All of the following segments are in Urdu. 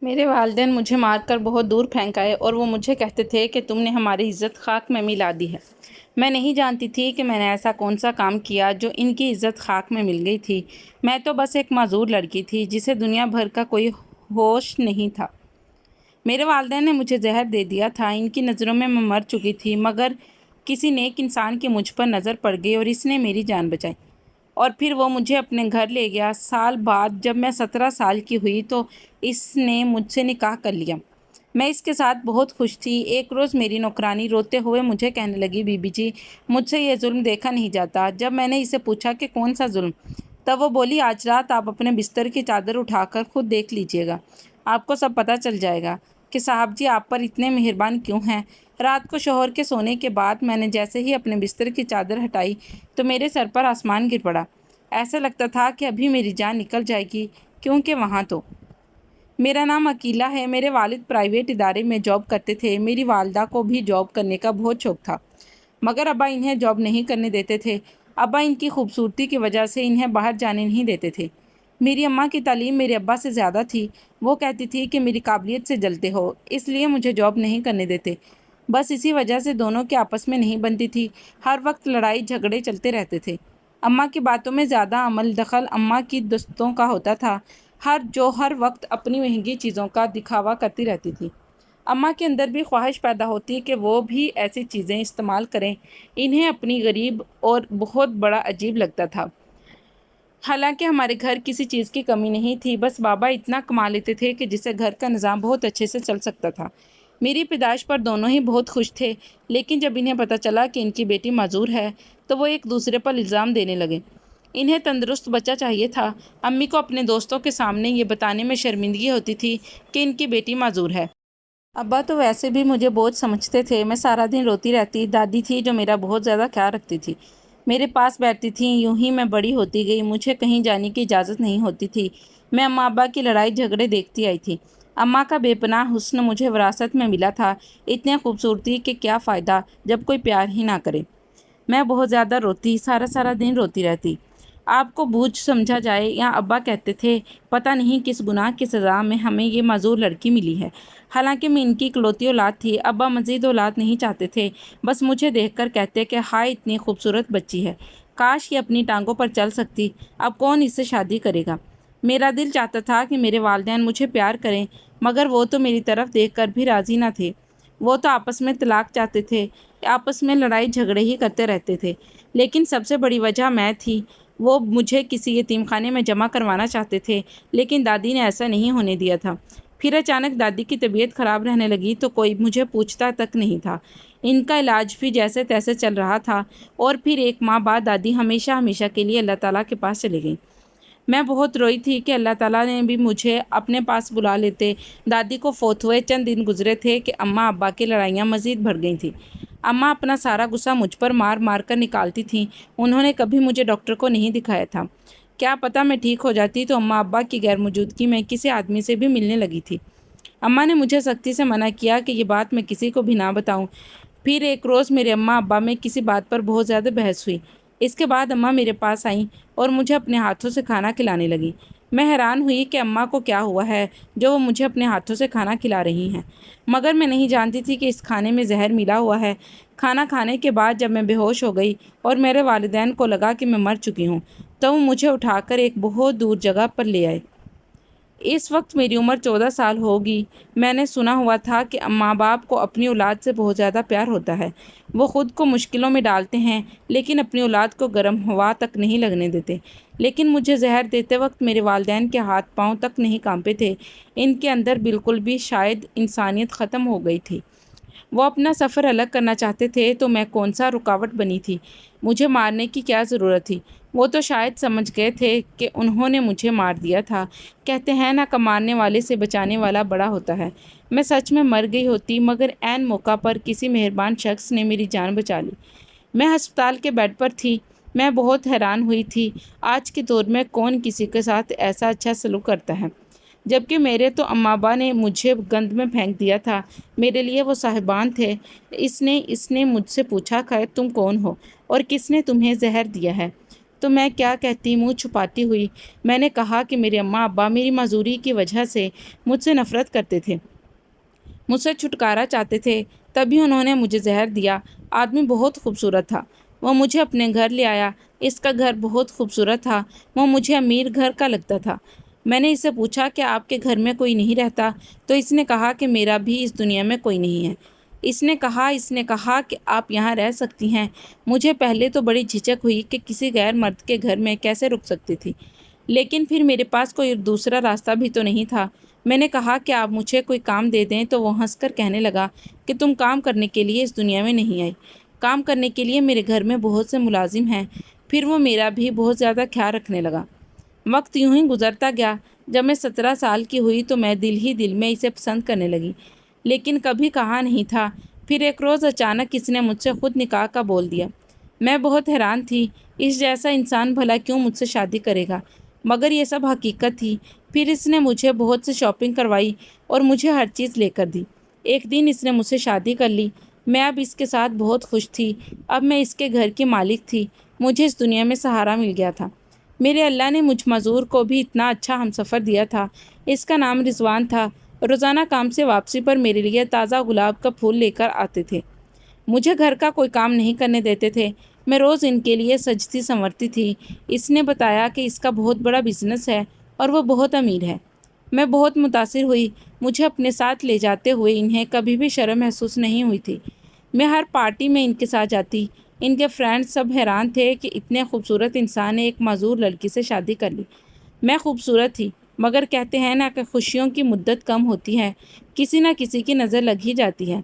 میرے والدین مجھے مار کر بہت دور پھینک آئے اور وہ مجھے کہتے تھے کہ تم نے ہماری عزت خاک میں ملا دی ہے۔ میں نہیں جانتی تھی کہ میں نے ایسا کون سا کام کیا جو ان کی عزت خاک میں مل گئی تھی۔ میں تو بس ایک معذور لڑکی تھی جسے دنیا بھر کا کوئی ہوش نہیں تھا۔ میرے والدین نے مجھے زہر دے دیا تھا۔ ان کی نظروں میں مر چکی تھی، مگر کسی نیک انسان کی مجھ پر نظر پڑ گئی اور اس نے میری جان بچائی، اور پھر وہ مجھے اپنے گھر لے گیا۔ سال بعد جب میں 17 سال کی ہوئی تو اس نے مجھ سے نکاح کر لیا۔ میں اس کے ساتھ بہت خوش تھی۔ ایک روز میری نوکرانی روتے ہوئے مجھے کہنے لگی، بی بی جی، مجھ سے یہ ظلم دیکھا نہیں جاتا۔ جب میں نے اسے پوچھا کہ کون سا ظلم، تب وہ بولی، آج رات آپ اپنے بستر کی چادر اٹھا کر خود دیکھ لیجیے گا، آپ کو سب پتہ چل جائے گا کہ صاحب جی آپ پر اتنے مہربان کیوں ہیں۔ رات کو شوہر کے سونے کے بعد میں نے جیسے ہی اپنے بستر کی چادر ہٹائی تو میرے سر پر آسمان گر پڑا۔ ایسا لگتا تھا کہ ابھی میری جان نکل جائے گی، کیونکہ وہاں تو میرا نام عقیلہ ہے۔ میرے والد پرائیویٹ ادارے میں جاب کرتے تھے۔ میری والدہ کو بھی جاب کرنے کا بہت شوق تھا، مگر ابا انہیں جاب نہیں کرنے دیتے تھے۔ ابا ان کی خوبصورتی کی وجہ سے انہیں باہر جانے نہیں دیتے تھے۔ میری اماں کی تعلیم میرے ابا سے زیادہ تھی۔ وہ کہتی تھی کہ میری قابلیت سے جلتے ہو، اس لیے مجھے جاب نہیں کرنے دیتے۔ بس اسی وجہ سے دونوں کے آپس میں نہیں بنتی تھی۔ ہر وقت لڑائی جھگڑے چلتے رہتے تھے۔ اماں کی باتوں میں زیادہ عمل دخل اماں کی دوستوں کا ہوتا تھا، جو ہر وقت اپنی مہنگی چیزوں کا دکھاوا کرتی رہتی تھی۔ اماں کے اندر بھی خواہش پیدا ہوتی کہ وہ بھی ایسی چیزیں استعمال کریں۔ انہیں اپنی غریب اور بہت بڑا عجیب لگتا تھا۔ حالانکہ ہمارے گھر کسی چیز کی کمی نہیں تھی، بس بابا اتنا کما لیتے تھے کہ جس سے گھر کا نظام بہت اچھے سے چل سکتا تھا۔ میری پیدائش پر دونوں ہی بہت خوش تھے، لیکن جب انہیں پتہ چلا کہ ان کی بیٹی معذور ہے تو وہ ایک دوسرے پر الزام دینے لگے۔ انہیں تندرست بچہ چاہیے تھا۔ امی کو اپنے دوستوں کے سامنے یہ بتانے میں شرمندگی ہوتی تھی کہ ان کی بیٹی معذور ہے۔ ابا تو ویسے بھی مجھے بوجھ سمجھتے تھے۔ میں سارا دن روتی رہتی۔ دادی تھی جو میرا بہت زیادہ خیال رکھتی تھی، میرے پاس بیٹھتی تھیں۔ یوں ہی میں بڑی ہوتی گئی۔ مجھے کہیں جانے کی اجازت نہیں ہوتی تھی۔ میں اماں ابا کی لڑائی جھگڑے دیکھتی آئی تھی۔ اماں کا بے پناہ حسن مجھے وراثت میں ملا تھا۔ اتنی خوبصورتی کہ کیا فائدہ جب کوئی پیار ہی نہ کرے۔ میں بہت زیادہ روتی، سارا دن روتی رہتی۔ آپ کو بوجھ سمجھا جائے یا ابا کہتے تھے، پتہ نہیں کس گناہ کی سزا میں ہمیں یہ معذور لڑکی ملی ہے۔ حالانکہ میں ان کی اکلوتی اولاد تھی۔ ابا مزید اولاد نہیں چاہتے تھے، بس مجھے دیکھ کر کہتے کہ ہائے اتنی خوبصورت بچی ہے، کاش یہ اپنی ٹانگوں پر چل سکتی، اب کون اس سے شادی کرے گا۔ میرا دل چاہتا تھا کہ میرے والدین مجھے پیار کریں، مگر وہ تو میری طرف دیکھ کر بھی راضی نہ تھے۔ وہ تو آپس میں طلاق چاہتے تھے، آپس میں لڑائی جھگڑے ہی کرتے رہتے تھے۔ لیکن سب سے بڑی وجہ میں تھی۔ وہ مجھے کسی یتیم خانے میں جمع کروانا چاہتے تھے، لیکن دادی نے ایسا نہیں ہونے دیا تھا۔ پھر اچانک دادی کی طبیعت خراب رہنے لگی تو کوئی مجھے پوچھتا تک نہیں تھا۔ ان کا علاج بھی جیسے تیسے چل رہا تھا، اور پھر ایک ماہ بعد دادی ہمیشہ کے لیے اللہ تعالیٰ کے پاس چلی گئیں۔ میں بہت روئی تھی کہ اللہ تعالیٰ نے بھی مجھے اپنے پاس بلا لیتے۔ دادی کو فوت ہوئے چند دن گزرے تھے کہ اماں ابا کی لڑائیاں مزید بڑھ گئی تھیں۔ اماں اپنا سارا غصہ مجھ پر مار کر نکالتی تھیں۔ انہوں نے کبھی مجھے ڈاکٹر کو نہیں دکھایا تھا۔ کیا پتہ میں ٹھیک ہو جاتی تو اماں ابا کی غیر موجودگی میں کسی آدمی سے بھی ملنے لگی تھی۔ اماں نے مجھے سختی سے منع کیا کہ یہ بات میں کسی کو بھی نہ بتاؤں۔ پھر ایک روز میرے اماں ابا میں کسی بات پر بہت زیادہ بحث ہوئی۔ اس کے بعد اماں میرے پاس آئیں اور مجھے اپنے ہاتھوں سے کھانا کھلانے لگیں۔ میں حیران ہوئی کہ اماں کو کیا ہوا ہے جو وہ مجھے اپنے ہاتھوں سے کھانا کھلا رہی ہیں، مگر میں نہیں جانتی تھی کہ اس کھانے میں زہر ملا ہوا ہے۔ کھانا کھانے کے بعد جب میں بے ہوش ہو گئی اور میرے والدین کو لگا کہ میں مر چکی ہوں تو وہ مجھے اٹھا کر ایک بہت دور جگہ پر لے آئے۔ اس وقت میری عمر 14 سال ہوگی۔ میں نے سنا ہوا تھا کہ ماں باپ کو اپنی اولاد سے بہت زیادہ پیار ہوتا ہے۔ وہ خود کو مشکلوں میں ڈالتے ہیں لیکن اپنی اولاد کو گرم ہوا تک نہیں لگنے دیتے۔ لیکن مجھے زہر دیتے وقت میرے والدین کے ہاتھ پاؤں تک نہیں کانپے تھے۔ ان کے اندر بالکل بھی شاید انسانیت ختم ہو گئی تھی۔ وہ اپنا سفر الگ کرنا چاہتے تھے تو میں کون سا رکاوٹ بنی تھی؟ مجھے مارنے کی کیا ضرورت تھی؟ وہ تو شاید سمجھ گئے تھے کہ انہوں نے مجھے مار دیا تھا۔ کہتے ہیں نا کہ مارنے والے سے بچانے والا بڑا ہوتا ہے۔ میں سچ میں مر گئی ہوتی، مگر عین موقع پر کسی مہربان شخص نے میری جان بچا لی۔ میں ہسپتال کے بیڈ پر تھی۔ میں بہت حیران ہوئی تھی۔ آج کے دور میں کون کسی کے ساتھ ایسا اچھا سلوک کرتا ہے؟ جبکہ میرے تو اماں ابا نے مجھے گند میں پھینک دیا تھا۔ میرے لیے وہ صاحبان تھے۔ اس نے مجھ سے پوچھا کہ تم کون ہو اور کس نے تمہیں زہر دیا ہے؟ تو میں کیا کہتی منہ چھپاتی ہوئی میں نے کہا کہ میرے اماں ابا میری معذوری کی وجہ سے مجھ سے نفرت کرتے تھے، مجھ سے چھٹکارا چاہتے تھے، تبھی انہوں نے مجھے زہر دیا۔ آدمی بہت خوبصورت تھا، وہ مجھے اپنے گھر لے آیا۔ اس کا گھر بہت خوبصورت تھا، وہ مجھے امیر گھر کا لگتا تھا۔ میں نے اس سے پوچھا کہ آپ کے گھر میں کوئی نہیں رہتا؟ تو اس نے کہا کہ میرا بھی اس دنیا میں کوئی نہیں ہے۔ اس نے کہا کہ آپ یہاں رہ سکتی ہیں۔ مجھے پہلے تو بڑی جھجک ہوئی کہ کسی غیر مرد کے گھر میں کیسے رک سکتی تھی، لیکن پھر میرے پاس کوئی دوسرا راستہ بھی تو نہیں تھا۔ میں نے کہا کہ آپ مجھے کوئی کام دے دیں، تو وہ ہنس کر کہنے لگا کہ تم کام کرنے کے لیے اس دنیا میں نہیں آئی، کام کرنے کے لیے میرے گھر میں بہت سے ملازم ہیں۔ پھر وہ میرا بھی بہت زیادہ خیال رکھنے لگا۔ وقت یوں ہی گزرتا گیا۔ جب میں 17 سال کی ہوئی تو میں دل ہی دل میں اسے پسند کرنے لگی، لیکن کبھی کہا نہیں تھا۔ پھر ایک روز اچانک اس نے مجھ سے خود نکاح کا بول دیا۔ میں بہت حیران تھی، اس جیسا انسان بھلا کیوں مجھ سے شادی کرے گا، مگر یہ سب حقیقت تھی۔ پھر اس نے مجھے بہت سی شاپنگ کروائی اور مجھے ہر چیز لے کر دی۔ ایک دن اس نے مجھ سے شادی کر لی۔ میں اب اس کے ساتھ بہت خوش تھی۔ اب میں اس کے گھر کی مالک تھی۔ مجھے اس دنیا میں سہارا مل گیا تھا۔ میرے اللہ نے مجھ معذور کو بھی اتنا اچھا ہمسفر دیا تھا۔ اس کا نام رضوان تھا۔ روزانہ کام سے واپسی پر میرے لیے تازہ گلاب کا پھول لے کر آتے تھے۔ مجھے گھر کا کوئی کام نہیں کرنے دیتے تھے۔ میں روز ان کے لیے سجتی سنورتی تھی۔ اس نے بتایا کہ اس کا بہت بڑا بزنس ہے اور وہ بہت امیر ہے۔ میں بہت متاثر ہوئی۔ مجھے اپنے ساتھ لے جاتے ہوئے انہیں کبھی بھی شرم محسوس نہیں ہوئی تھی۔ میں ہر پارٹی میں ان کے ساتھ جاتی۔ ان کے فرینڈز سب حیران تھے کہ اتنے خوبصورت انسان نے ایک معذور لڑکی سے شادی کر لی۔ میں خوبصورت تھی، مگر کہتے ہیں نا کہ خوشیوں کی مدت کم ہوتی ہے، کسی نہ کسی کی نظر لگ ہی جاتی ہے۔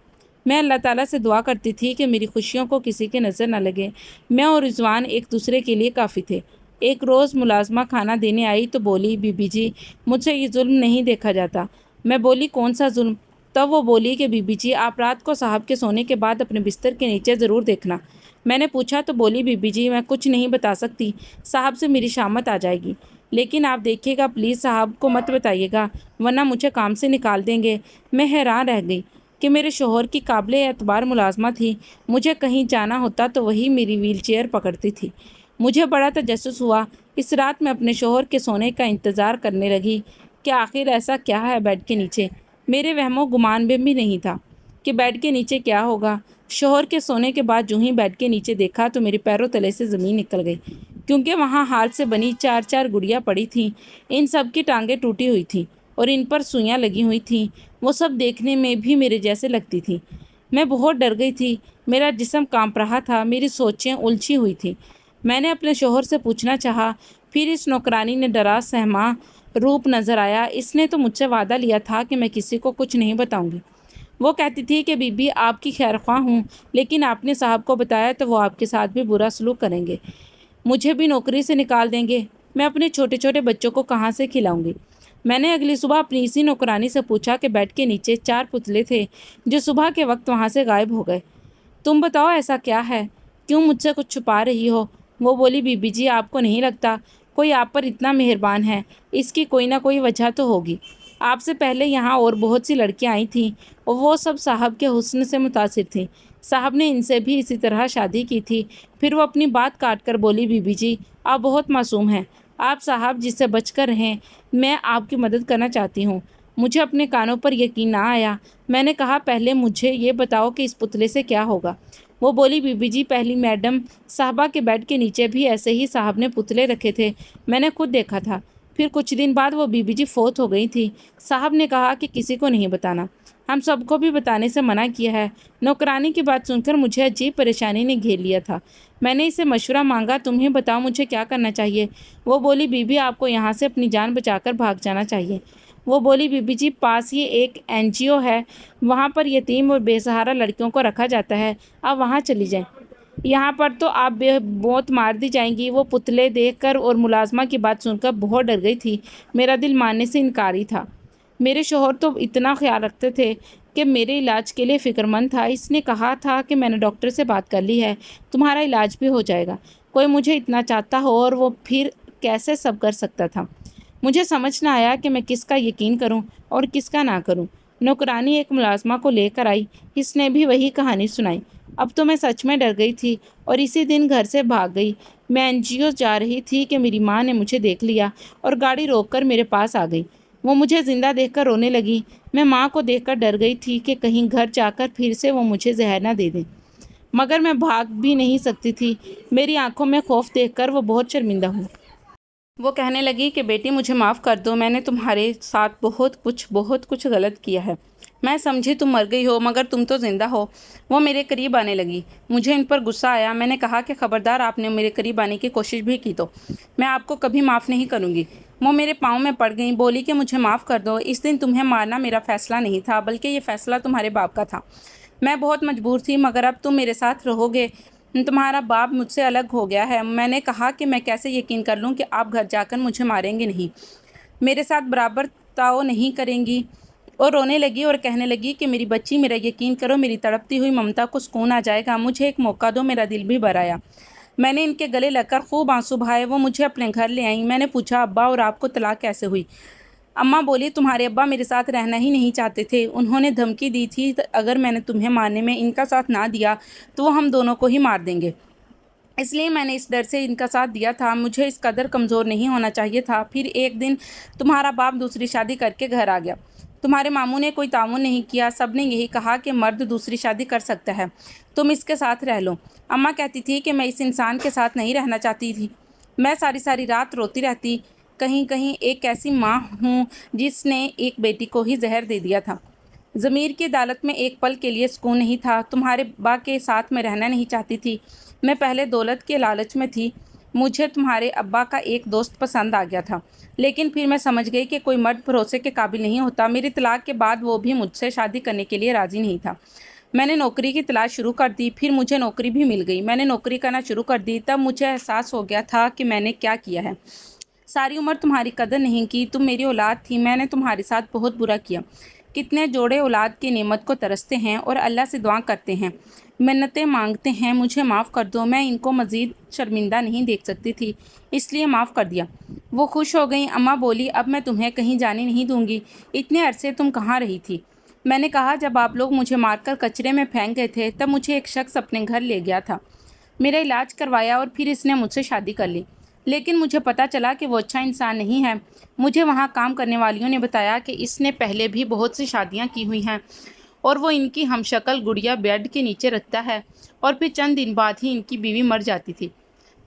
میں اللہ تعالیٰ سے دعا کرتی تھی کہ میری خوشیوں کو کسی کی نظر نہ لگے۔ میں اور رضوان ایک دوسرے کے لیے کافی تھے۔ ایک روز ملازمہ کھانا دینے آئی تو بولی، بی بی جی مجھ سے یہ ظلم نہیں دیکھا جاتا۔ میں بولی، کون سا ظلم؟ تب وہ بولی کہ بی بی جی آپ رات کو صاحب کے سونے کے بعد اپنے بستر کے نیچے ضرور دیکھنا۔ میں نے پوچھا تو بولی، بی بی جی میں کچھ نہیں بتا سکتی، صاحب سے میری شامت آ جائے گی، لیکن آپ دیکھیے گا پلیز صاحب کو مت بتائیے گا ورنہ مجھے کام سے نکال دیں گے۔ میں حیران رہ گئی کہ میرے شوہر کی قابل اعتبار ملازمہ تھی۔ مجھے کہیں جانا ہوتا تو وہی میری ویل چیئر پکڑتی تھی۔ مجھے بڑا تجسس ہوا۔ اس رات میں اپنے شوہر کے سونے کا انتظار کرنے لگی کہ آخر ایسا کیا ہے بیڈ کے نیچے۔ میرے وہم و گمان میں بھی نہیں تھا کہ بیڈ کے نیچے کیا ہوگا۔ شوہر کے سونے کے بعد جو ہی بیڈ کے نیچے دیکھا تو میرے پیروں تلے سے زمین نکل گئی، کیونکہ وہاں ہاتھ سے بنی 4 گڑیاں پڑی تھیں۔ ان سب کی ٹانگیں ٹوٹی ہوئی تھیں اور ان پر سوئیاں لگی ہوئی تھیں۔ وہ سب دیکھنے میں بھی میرے جیسے لگتی تھیں۔ میں بہت ڈر گئی تھی۔ میرا جسم کانپ رہا تھا، میری سوچیں الجھی ہوئی تھیں۔ میں نے اپنے شوہر سے پوچھنا چاہا، پھر اس نوکرانی نے ڈرا سہما روپ نظر آیا۔ اس نے تو مجھ سے وعدہ لیا تھا کہ میں کسی کو کچھ نہیں بتاؤں گی۔ وہ کہتی تھی کہ بی بی آپ کی خیر خواہ ہوں، لیکن آپ نے صاحب کو بتایا تو وہ آپ کے ساتھ بھی برا سلوک کریں گے، مجھے بھی نوکری سے نکال دیں گے۔ میں اپنے چھوٹے چھوٹے بچوں کو کہاں سے کھلاؤں گی؟ میں نے اگلی صبح اپنی اسی نوکرانی سے پوچھا کہ بیڈ کے نیچے 4 پتلے تھے جو صبح کے وقت وہاں سے غائب ہو گئے۔ تم بتاؤ ایسا کیا ہے؟ کیوں مجھ سے کچھ چھپا رہی ہو؟ وہ بولی، بی بی جی آپ کو نہیں لگتا کوئی آپ پر اتنا مہربان ہے؟ اس کی کوئی نہ کوئی وجہ تو ہوگی۔ آپ سے پہلے یہاں اور بہت سی لڑکیاں آئی تھیں اور وہ سب صاحب کے حسن سے متاثر تھیں۔ صاحب نے ان سے بھی اسی طرح شادی کی تھی۔ پھر وہ اپنی بات کاٹ کر بولی، بی بی جی آپ بہت معصوم ہیں، آپ صاحب جس سے بچ کر رہیں، میں آپ کی مدد کرنا چاہتی ہوں۔ مجھے اپنے کانوں پر یقین نہ آیا۔ میں نے کہا، پہلے مجھے یہ بتاؤ کہ اس پتلے سے کیا ہوگا؟ وہ بولی، بی بی جی پہلی میڈم صاحبہ کے بیڈ کے نیچے بھی ایسے ہی صاحب نے پتلے رکھے تھے، میں نے خود دیکھا تھا۔ پھر کچھ دن بعد وہ بی بی جی فوت ہو گئی تھی۔ صاحب نے کہا کہ کسی کو نہیں بتانا۔ ہم سب کو بھی بتانے سے منع کیا ہے۔ نوکرانی کی بات سن کر مجھے عجیب پریشانی نے گھیر لیا تھا۔ میں نے اسے مشورہ مانگا، تمہیں بتاؤ مجھے کیا کرنا چاہیے؟ وہ بولی، بی بی آپ کو یہاں سے اپنی جان بچا کر بھاگ جانا چاہیے۔ وہ بولی، بی بی جی پاس ہی ایک NGO ہے، وہاں پر یتیم اور بے سہارا لڑکیوں کو رکھا جاتا ہے، آپ وہاں چلی جائیں، یہاں پر تو آپ موت مار دی جائیں گی۔ وہ پتلے دیکھ کر اور ملازمہ کی بات سن کر بہت ڈر گئی تھی۔ میرا دل ماننے سے انکاری تھا۔ میرے شوہر تو اتنا خیال رکھتے تھے کہ میرے علاج کے لیے فکر مند تھا۔ اس نے کہا تھا کہ میں نے ڈاکٹر سے بات کر لی ہے، تمہارا علاج بھی ہو جائے گا۔ کوئی مجھے اتنا چاہتا ہو اور وہ پھر کیسے سب کر سکتا تھا؟ مجھے سمجھ نہ آیا کہ میں کس کا یقین کروں اور کس کا نہ کروں۔ نوکرانی ایک ملازمہ کو لے کر آئی، اس نے بھی وہی کہانی سنائی۔ اب تو میں سچ میں ڈر گئی تھی اور اسی دن گھر سے بھاگ گئی۔ میں NGO جا رہی تھی کہ میری ماں نے مجھے دیکھ لیا اور گاڑی روک کر میرے پاس آ گئی۔ وہ مجھے زندہ دیکھ کر رونے لگی۔ میں ماں کو دیکھ کر ڈر گئی تھی کہ کہیں گھر جا کر پھر سے وہ مجھے زہر نہ دے دیں، مگر میں بھاگ بھی نہیں سکتی تھی۔ میری آنکھوں میں خوف دیکھ کر وہ بہت شرمندہ ہوئی۔ وہ کہنے لگی کہ بیٹی مجھے معاف کر دو، میں نے تمہارے ساتھ بہت کچھ غلط کیا ہے۔ میں سمجھی تم مر گئی ہو مگر تم تو زندہ ہو۔ وہ میرے قریب آنے لگی۔ مجھے ان پر غصہ آیا۔ میں نے کہا کہ خبردار آپ نے میرے قریب آنے کی کوشش بھی کی تو میں آپ کو کبھی معاف نہیں کروں گی۔ وہ میرے پاؤں میں پڑ گئیں، بولی کہ مجھے معاف کر دو، اس دن تمہیں مارنا میرا فیصلہ نہیں تھا بلکہ یہ فیصلہ تمہارے باپ کا تھا۔ میں بہت مجبور تھی مگر اب تم میرے ساتھ رہو گے۔ تمہارا باپ مجھ سے الگ ہو گیا ہے۔ میں نے کہا کہ میں کیسے یقین کر لوں کہ آپ گھر جا کر مجھے ماریں گے نہیں، میرے ساتھ برابر تعاون نہیں کریں گی۔ اور رونے لگی اور کہنے لگی کہ میری بچی میرا یقین کرو، میری تڑپتی ہوئی ممتا کو سکون آ جائے گا، مجھے ایک موقع دو، میرا دل بھی بھر آیا۔ میں نے ان کے گلے لگ کر خوب آنسو بہائے۔ وہ مجھے اپنے گھر لے آئیں۔ میں نے پوچھا ابا اور آپ کو طلاق کیسے ہوئی؟ اماں بولی تمہارے ابا میرے ساتھ رہنا ہی نہیں چاہتے تھے، انہوں نے دھمکی دی تھی اگر میں نے تمہیں مارنے میں ان کا ساتھ نہ دیا تو وہ ہم دونوں کو ہی مار دیں گے، اس لیے میں نے اس ڈر سے ان کا ساتھ دیا تھا، مجھے اس قدر کمزور نہیں ہونا چاہیے تھا۔ پھر ایک دن تمہارا باپ دوسری شادی کر کے گھر آ گیا، تمہارے ماموں نے کوئی تعاون نہیں کیا، سب نے یہی کہا کہ مرد دوسری شادی کر سکتا ہے، تم اس کے ساتھ رہ لو۔ اماں کہتی تھی کہ میں اس انسان کے ساتھ نہیں رہنا چاہتی تھی، میں ساری رات روتی رہتی، کہیں ایک ایسی ماں ہوں جس نے ایک بیٹی کو ہی زہر دے دیا تھا۔ ضمیر کی عدالت میں ایک پل کے لیے سکون نہیں تھا، تمہارے ابا کے ساتھ میں رہنا نہیں چاہتی تھی، میں پہلے دولت کے لالچ میں تھی، مجھے تمہارے ابا کا ایک دوست پسند آ گیا تھا، لیکن پھر میں سمجھ گئی کہ کوئی مرد بھروسے کے قابل نہیں ہوتا۔ میری طلاق کے بعد وہ بھی مجھ سے شادی کرنے کے لیے راضی نہیں تھا۔ میں نے نوکری کی تلاش شروع کر دی، پھر مجھے نوکری بھی مل گئی، میں نے نوکری کرنا شروع کر دی، تب مجھے احساس ہو گیا تھا کہ میں نے کیا کیا ہے۔ ساری عمر تمہاری قدر نہیں کی، تم میری اولاد تھی، میں نے تمہارے ساتھ بہت برا کیا۔ کتنے جوڑے اولاد کی نعمت کو ترستے ہیں اور اللہ سے دعا کرتے ہیں، منتیں مانگتے ہیں مجھے معاف کر دو، میں ان کو مزید شرمندہ نہیں دیکھ سکتی تھی، اس لیے معاف کر دیا۔ وہ خوش ہو گئیں۔ اماں بولی اب میں تمہیں کہیں جانے نہیں دوں گی، اتنے عرصے تم کہاں رہی تھی؟ میں نے کہا جب آپ لوگ مجھے مار کر کچرے میں پھینک گئے تھے تب مجھے ایک شخص اپنے گھر لے گیا تھا، میرا علاج کروایا اور پھر اس نے مجھ سے شادی کر لی، لیکن مجھے پتا چلا کہ وہ اچھا انسان نہیں ہے۔ مجھے وہاں کام کرنے والیوں نے بتایا کہ اس نے پہلے بھی بہت سی شادیاں کی ہوئی ہیں اور وہ ان کی ہم شکل گڑیا بیڈ کے نیچے رکھتا ہے اور پھر چند دن بعد ہی ان کی بیوی مر جاتی تھی،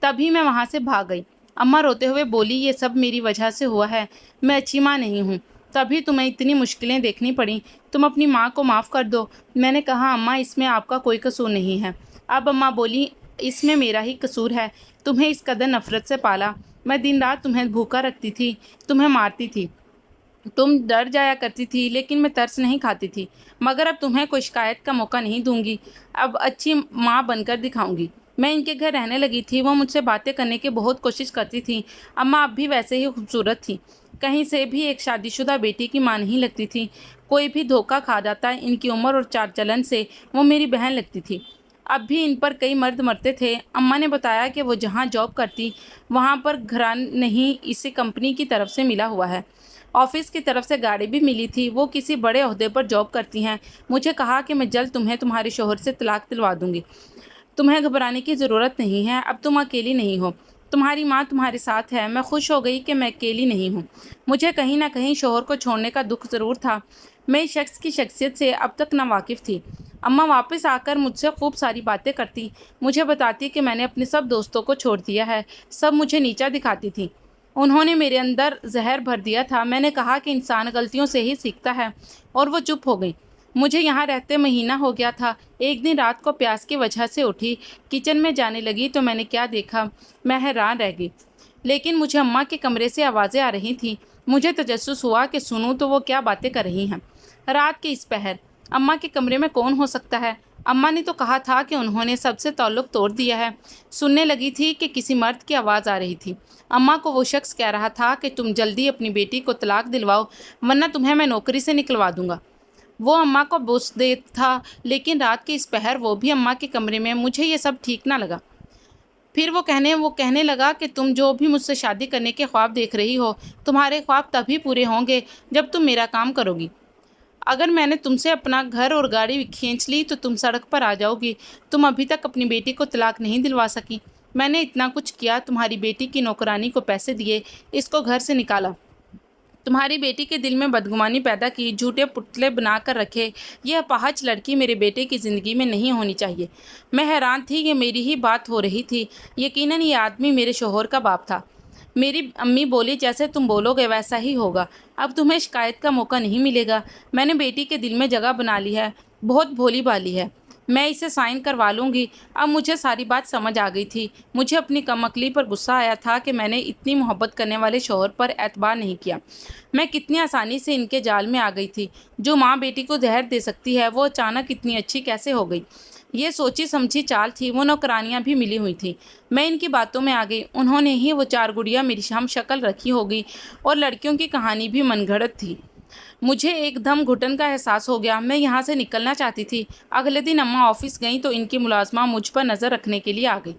تبھی میں وہاں سے بھاگ گئی۔ اماں روتے ہوئے بولی یہ سب میری وجہ سے ہوا ہے، میں اچھی ماں نہیں ہوں، تبھی تمہیں اتنی مشکلیں دیکھنی پڑیں، تم اپنی ماں کو معاف کر دو۔ میں نے کہا اماں اس میں آپ کا کوئی قصور نہیں ہے۔ اب اماں بولی اس میں میرا ہی قصور ہے، تمہیں اس قدر نفرت سے پالا، میں دن رات تمہیں بھوکا رکھتی تھی، تمہیں مارتی تھی، تم ڈر جایا کرتی تھی لیکن میں ترس نہیں کھاتی تھی، مگر اب تمہیں کوئی شکایت کا موقع نہیں دوں گی، اب اچھی ماں بن کر دکھاؤں گی۔ میں ان کے گھر رہنے لگی تھی، وہ مجھ سے باتیں کرنے کی بہت کوشش کرتی تھیں۔ اماں اب بھی ویسے ہی خوبصورت تھی، کہیں سے بھی ایک شادی شدہ بیٹی کی ماں نہیں لگتی تھی، کوئی بھی دھوکہ کھا جاتا ان کی عمر اور چال چلن سے، وہ میری بہن لگتی تھی۔ اب بھی ان پر کئی مرد مرتے تھے۔ اماں نے بتایا کہ وہ جہاں جاب کرتی وہاں پر گھران نہیں اسے کمپنی کی طرف سے ملا ہوا ہے، آفس کی طرف سے گاڑی بھی ملی تھی، وہ کسی بڑے عہدے پر جاب کرتی ہیں۔ مجھے کہا کہ میں جلد تمہیں تمہارے شوہر سے طلاق دلوا دوں گی، تمہیں گھبرانے کی ضرورت نہیں ہے، اب تم اکیلی نہیں ہو، تمہاری ماں تمہارے ساتھ ہے۔ میں خوش ہو گئی کہ میں اکیلی نہیں ہوں۔ مجھے کہیں نہ کہیں شوہر کو چھوڑنے کا دکھ ضرور تھا، میں اس شخص کی شخصیت سے اب تک ناواقف تھی۔ اماں واپس آ کر مجھ سے خوب ساری باتیں کرتی، مجھے بتاتی کہ میں نے اپنے سب دوستوں کو چھوڑ دیا ہے، سب مجھے نیچا دکھاتی تھیں، انہوں نے میرے اندر زہر بھر دیا تھا۔ میں نے کہا کہ انسان غلطیوں سے ہی سیکھتا ہے، اور وہ چپ ہو گئی۔ مجھے یہاں رہتے مہینہ ہو گیا تھا، ایک دن رات کو پیاس کی وجہ سے اٹھی، کچن میں جانے لگی تو میں نے کیا دیکھا، میں حیران رہ گئی، لیکن مجھے اماں کے کمرے سے آوازیں آ رہی تھیں، مجھے تجسس ہوا کہ سنوں تو وہ کیا باتیں کر رہی ہیں۔ رات کے اس پہر اماں کے کمرے میں کون ہو سکتا ہے؟ اماں نے تو کہا تھا کہ انہوں نے سب سے تعلق توڑ دیا ہے۔ سننے لگی تھی کہ کسی مرد کی آواز آ رہی تھی، اماں کو وہ شخص کہہ رہا تھا کہ تم جلدی اپنی بیٹی کو طلاق دلواؤ ورنہ تمہیں میں نوکری سے نکلوا دوں گا۔ وہ اماں کو بوسیدہ تھا، لیکن رات کے اس پہر وہ بھی اماں کے کمرے میں، مجھے یہ سب ٹھیک نہ لگا۔ پھر وہ کہنے لگا کہ تم جو بھی مجھ سے شادی کرنے کے خواب دیکھ رہی ہو، تمہارے خواب تبھی پورے ہوں گے جب تم میرا کام کرو گی۔ اگر میں نے تم سے اپنا گھر اور گاڑی کھینچ لی تو تم سڑک پر آ جاؤ گی، تم ابھی تک اپنی بیٹی کو طلاق نہیں دلوا سکی، میں نے اتنا کچھ کیا، تمہاری بیٹی کی نوکرانی کو پیسے دیے، اس کو گھر سے نکالا، تمہاری بیٹی کے دل میں بدگمانی پیدا کی، جھوٹے پتلے بنا کر رکھے۔ یہ اپاہج لڑکی میرے بیٹے کی زندگی میں نہیں ہونی چاہیے۔ میں حیران تھی کہ میری ہی بات ہو رہی تھی۔ یقیناً یہ آدمی میرے شوہر کا باپ تھا۔ میری امی بولی، جیسے تم بولو گے ویسا ہی ہوگا، اب تمہیں شکایت کا موقع نہیں ملے گا۔ میں نے بیٹی کے دل میں جگہ بنا لی ہے، بہت بھولی بھالی ہے، میں اسے سائن کروا لوں گی۔ اب مجھے ساری بات سمجھ آ گئی تھی۔ مجھے اپنی کم عقلی پر غصہ آیا تھا کہ میں نے اتنی محبت کرنے والے شوہر پر اعتبار نہیں کیا۔ میں کتنی آسانی سے ان کے جال میں آ گئی تھی۔ جو ماں بیٹی کو زہر دے سکتی ہے وہ اچانک اتنی اچھی کیسے ہو گئی؟ یہ سوچی سمجھی چال تھی۔ وہ نوکرانیاں بھی ملی ہوئی تھیں۔ میں ان کی باتوں میں آ گئی۔ انہوں نے ہی وہ 4 گڑیاں میری ہم شکل رکھی ہوگی، اور لڑکیوں کی کہانی بھی من گھڑت تھی۔ مجھے ایک دم گھٹن کا احساس ہو گیا۔ میں یہاں سے نکلنا چاہتی تھی۔ اگلے دن اماں آفس گئیں تو ان کی ملازمہ مجھ پر نظر رکھنے کے لیے آ گئی۔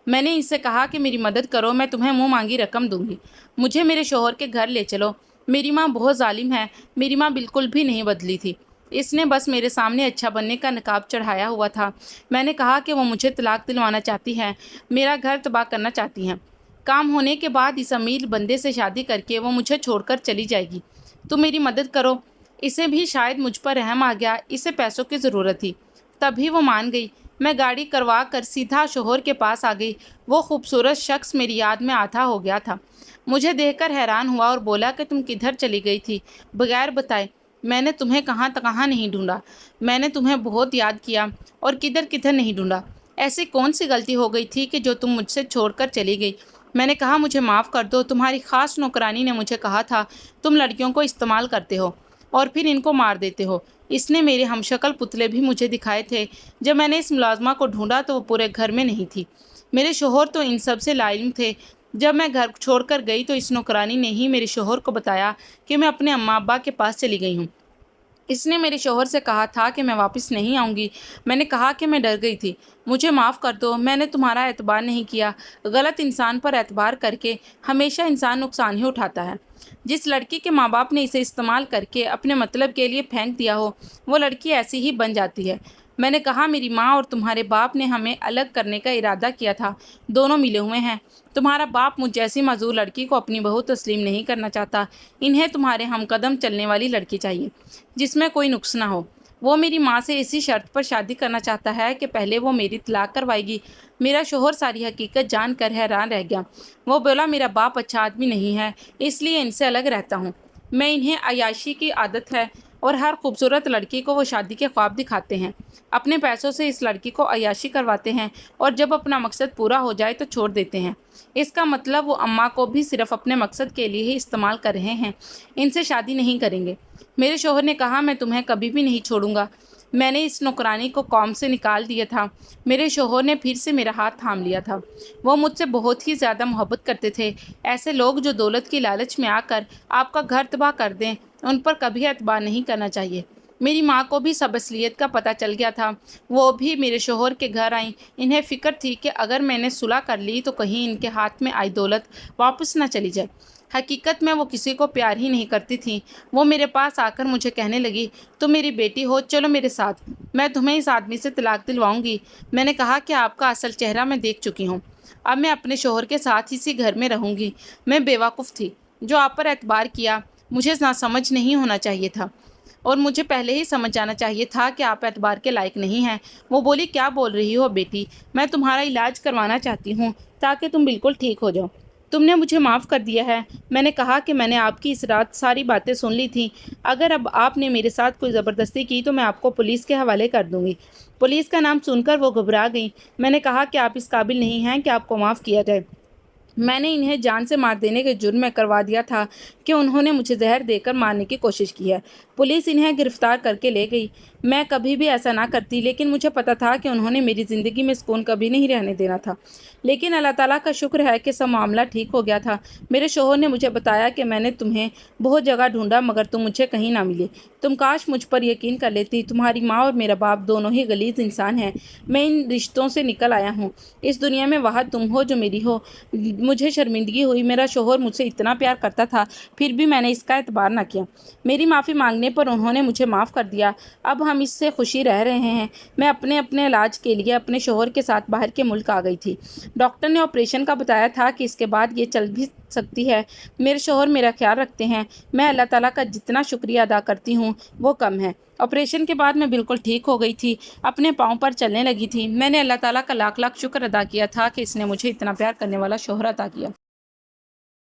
میں نے ان سے کہا کہ میری مدد کرو، میں تمہیں منہ مانگی رقم دوں گی، مجھے میرے شوہر کے گھر لے چلو۔ میری ماں بہت ظالم ہے۔ میری ماں بالکل بھی نہیں بدلی تھی۔ اس نے بس میرے سامنے اچھا بننے کا نقاب چڑھایا ہوا تھا۔ میں نے کہا کہ وہ مجھے طلاق دلوانا چاہتی ہے، میرا گھر تباہ کرنا چاہتی ہیں۔ کام ہونے کے بعد اس امیر بندے سے شادی کر کے وہ مجھے چھوڑ کر چلی جائے گی۔ تم میری مدد کرو۔ اسے بھی شاید مجھ پر رحم آ گیا، اسے پیسوں کی ضرورت تھی، تبھی وہ مان گئی۔ میں گاڑی کروا کر سیدھا شوہر کے پاس آ گئی۔ وہ خوبصورت شخص میری یاد میں آدھا ہو گیا تھا۔ مجھے دیکھ کر حیران ہوا اور بولا کہ تم کدھر چلی گئی تھی بغیر بتائے؟ میں نے تمہیں کہاں کہاں نہیں ڈھونڈا، میں نے تمہیں بہت یاد کیا اور کدھر کدھر نہیں ڈھونڈا۔ ایسی کون سی غلطی ہو گئی تھی کہ جو تم مجھ سے چھوڑ کر چلی گئی؟ میں نے کہا مجھے معاف کر دو، تمہاری خاص نوکرانی نے مجھے کہا تھا تم لڑکیوں کو استعمال کرتے ہو اور پھر ان کو مار دیتے ہو۔ اس نے میرے ہمشکل پتلے بھی مجھے دکھائے تھے۔ جب میں نے اس ملازمہ کو ڈھونڈا تو وہ پورے گھر میں نہیں تھی۔ میرے شوہر تو ان سب سے لا علم تھے۔ جب میں گھر چھوڑ کر گئی تو اس نوکرانی نے ہی میرے شوہر کو بتایا کہ میں اپنے اماں ابا کے پاس چلی گئی ہوں۔ اس نے میرے شوہر سے کہا تھا کہ میں واپس نہیں آؤں گی۔ میں نے کہا کہ میں ڈر گئی تھی، مجھے معاف کر دو، میں نے تمہارا اعتبار نہیں کیا۔ غلط انسان پر اعتبار کر کے ہمیشہ انسان نقصان ہی اٹھاتا ہے۔ جس لڑکی کے ماں باپ نے اسے استعمال کر کے اپنے مطلب کے لیے پھینک دیا ہو، وہ لڑکی ایسی ہی بن جاتی ہے۔ میں نے کہا میری ماں اور تمہارے باپ نے ہمیں الگ کرنے کا ارادہ کیا تھا، دونوں ملے ہوئے ہیں۔ تمہارا باپ مجھ جیسی معذور لڑکی کو اپنی بہو تسلیم نہیں کرنا چاہتا۔ انہیں تمہارے ہم قدم چلنے والی لڑکی چاہیے، جس میں کوئی نقص نہ ہو۔ وہ میری ماں سے اسی شرط پر شادی کرنا چاہتا ہے کہ پہلے وہ میری طلاق کروائے گی۔ میرا شوہر ساری حقیقت جان کر حیران رہ گیا۔ وہ بولا میرا باپ اچھا آدمی نہیں ہے، اس لیے ان سے الگ رہتا ہوں۔ میں انہیں عیاشی کی عادت ہے اور ہر خوبصورت لڑکی کو وہ شادی کے خواب دکھاتے ہیں، اپنے پیسوں سے اس لڑکی کو عیاشی کرواتے ہیں اور جب اپنا مقصد پورا ہو جائے تو چھوڑ دیتے ہیں۔ اس کا مطلب وہ اماں کو بھی صرف اپنے مقصد کے لیے ہی استعمال کر رہے ہیں، ان سے شادی نہیں کریں گے۔ میرے شوہر نے کہا میں تمہیں کبھی بھی نہیں چھوڑوں گا۔ میں نے اس نوکرانی کو قوم سے نکال دیا تھا۔ میرے شوہر نے پھر سے میرا ہاتھ تھام لیا تھا۔ وہ مجھ سے بہت ہی زیادہ محبت کرتے تھے۔ ایسے لوگ جو دولت کی لالچ میں آ کر آپ کا گھر تباہ کر دیں، ان پر کبھی اعتبار نہیں کرنا چاہیے۔ میری ماں کو بھی سب اصلیت کا پتہ چل گیا تھا۔ وہ بھی میرے شوہر کے گھر آئیں۔ انہیں فکر تھی کہ اگر میں نے صلح کر لی تو کہیں ان کے ہاتھ میں آئی دولت واپس نہ چلی جائے۔ حقیقت میں وہ کسی کو پیار ہی نہیں کرتی تھیں۔ وہ میرے پاس آ کر مجھے کہنے لگی تم میری بیٹی ہو، چلو میرے ساتھ، میں تمہیں اس آدمی سے طلاق دلواؤں گی۔ میں نے کہا کہ آپ کا اصل چہرہ میں دیکھ چکی ہوں، اب میں اپنے شوہر کے ساتھ اسی گھر میں رہوں گی۔ میں بیوقوف تھی جو آپ پر اعتبار کیا، مجھے ناسمجھ نہیں ہونا چاہیے تھا اور مجھے پہلے ہی سمجھ جانا چاہیے تھا کہ آپ اعتبار کے لائق نہیں ہیں۔ وہ بولی کیا بول رہی ہو بیٹی، میں تمہارا علاج کروانا چاہتی ہوں تاکہ تم بالکل ٹھیک ہو جاؤ۔ تم نے مجھے معاف کر دیا ہے۔ میں نے کہا کہ میں نے آپ کی اس رات ساری باتیں سن لی تھیں، اگر اب آپ نے میرے ساتھ کوئی زبردستی کی تو میں آپ کو پولیس کے حوالے کر دوں گی۔ پولیس کا نام سن کر وہ گھبرا گئیں۔ میں نے کہا کہ آپ اس قابل نہیں ہیں کہ آپ کو معاف کیا جائے۔ میں نے انہیں جان سے مار دینے کے جرم میں کروا دیا تھا کہ انہوں نے مجھے زہر دے کر مارنے کی کوشش کی ہے۔ پولیس انہیں گرفتار کر کے لے گئی۔ میں کبھی بھی ایسا نہ کرتی، لیکن مجھے پتہ تھا کہ انہوں نے میری زندگی میں سکون کبھی نہیں رہنے دینا تھا۔ لیکن اللہ تعالیٰ کا شکر ہے کہ سب معاملہ ٹھیک ہو گیا تھا۔ میرے شوہر نے مجھے بتایا کہ میں نے تمہیں بہت جگہ ڈھونڈا مگر تم مجھے کہیں نہ ملی۔ تم کاش مجھ پر یقین کر لیتی۔ تمہاری ماں اور میرا باپ دونوں ہی غلیظ انسان ہیں۔ میں ان رشتوں سے نکل آیا ہوں۔ اس دنیا میں واحد تم ہو جو میری ہو۔ مجھے شرمندگی ہوئی، میرا شوہر مجھ سے اتنا پیار کرتا تھا، پھر بھی میں نے اس کا اعتبار نہ کیا۔ میری معافی مانگنے پر انہوں نے مجھے معاف کر دیا۔ اب ہم اس سے خوشی رہ رہے ہیں۔ میں اپنے علاج کے لیے اپنے شوہر کے ساتھ باہر کے ملک آ گئی تھی۔ ڈاکٹر نے آپریشن کا بتایا تھا کہ اس کے بعد یہ چل بھی سکتی ہے۔ میرے شوہر میرا خیال رکھتے ہیں۔ میں اللہ تعالیٰ کا جتنا شکریہ ادا کرتی ہوں وہ کم ہے۔ آپریشن کے بعد میں بالکل ٹھیک ہو گئی تھی، اپنے پاؤں پر چلنے لگی تھی۔ میں نے اللہ تعالیٰ کا لاکھ لاکھ شکر ادا کیا تھا کہ اس نے مجھے اتنا پیار کرنے والا شوہر عطا کیا۔